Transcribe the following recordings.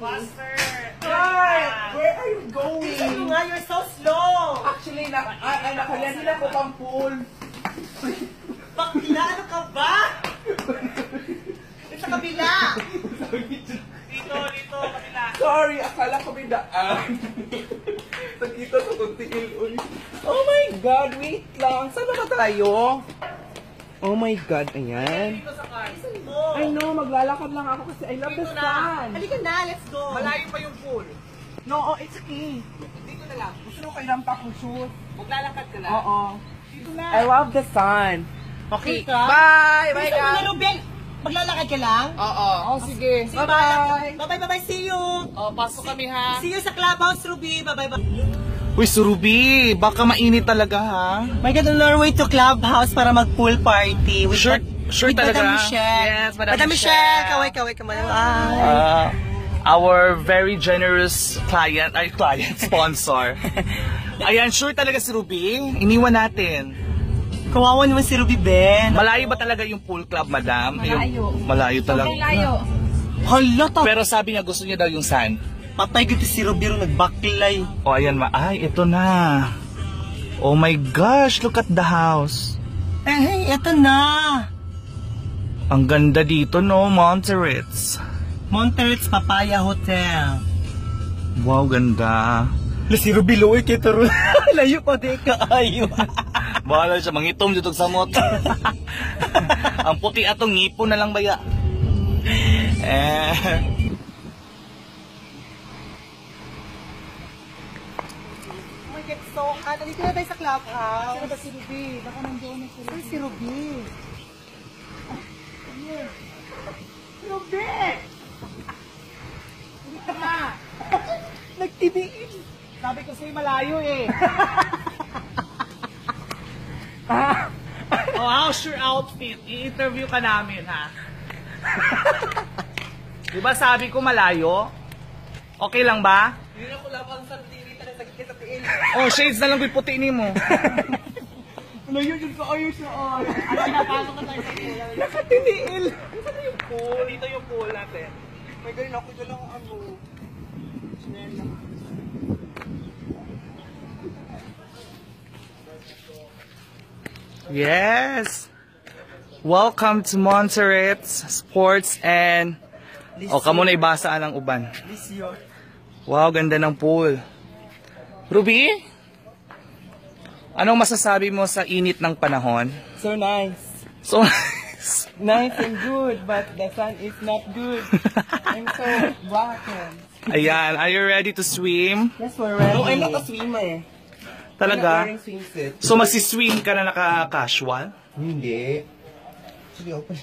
Faster! God! Where are you going? Ano nga, you're so slow! Actually, nakalandi na ko pang pool. Bakla, ano ka ba? Sa kabila! Dito, kabila. Sorry, akala ko may daan. Nakita sa kuntiil. Oh my God, wait lang. Saan na ba tayo? Oh my God, ayan. Dito sa car. Saan mo? I know, maglalakad lang ako kasi I love the sun. Halika na, let's go. Malayo pa yung pool. No, it's okay. Dito na lang. Gusto ko kailang pa kong shoot. Maglalakad ka na. Oo. Dito na. I love the sun. Okay. Bye! Bye, Gusto mo na, guys! Ruben? Maglalakad ka lang? Oo. Oh, sige. Bye-bye. Bye-bye, see you. Oh, pasok kami ha. See you sa clubhouse, Ruby. Bye-bye. Uy, Surubi, baka mainit talaga ha? My God, on our way to clubhouse para mag-pool party. With Sure with talaga? Madam Michelle. Yes, Madam Michelle. Michelle. Kaway ka, Madam. Our very generous client, sponsor. Ayan, sure talaga si Ruby. Iniwan natin. Kawawa naman si Ruby Ben. Malayo ba talaga yung pool club, madam? Malayo. Malayo talaga. Layo. Hala, Pero sabi niya, gusto niya daw yung sand. patay gito si Ruby rin nagbaklay. O, ayan ay, ito na. Oh my gosh, look at the house. Eh, eto na. Ang ganda dito, no? Monterits. Monterits Papaya Hotel. Wow, ganda. Si Ruby Loy, kito rin. Layo pa di ka ayo. Bahala siya, mangitom dito sa mot. Ang puti atong ngipon na lang baya. Oh my God, so hot. Dito na tayo sa clubhouse. Sino ba si Ruby? Baka nandoon na si Ruby. Ay, si Ruby. Ruby! Nagtidiin. Sabi ko sa'yo malayo eh. Oh, how's your outfit? I-interview ka namin, ha? Diba sabi ko malayo? Okay lang ba? Hindi na ko labang sa TV na sa gitna sa tiil. Oh, shades na lang yung puti ni mo. Layo yun ka ayos na ay. Ano na, pasok na tayo sa pool. Nakatiniil. Saan yung pool? Dito yung pool natin. May ganun ako dyan lang ano. Yes! Welcome to Monterits Sports and... O, kamo na ibasaan ang uban. This year. Wow, ganda ng pool. Ruby? Anong masasabi mo sa init ng panahon? So nice. So, Nice and good, but the sun is not good. I'm so rotten. ayan, are you ready to swim? Yes, we're ready. No, I'm not a swimmer. Talaga? I'm not wearing swimsuit. So, magsiswim ka na naka-casual? Hindi. Actually, open.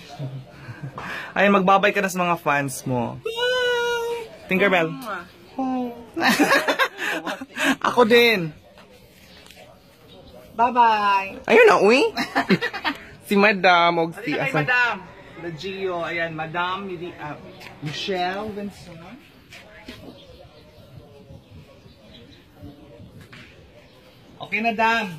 Ay, magbabay ka na sa mga fans mo. Tinkerbell. Ako din. Bye-bye. Ayun na, uy. Si Madam, o si Ay, Asan. Madam. The Gio. Ayan, Madam Michelle Vincent. Okay na, Dam.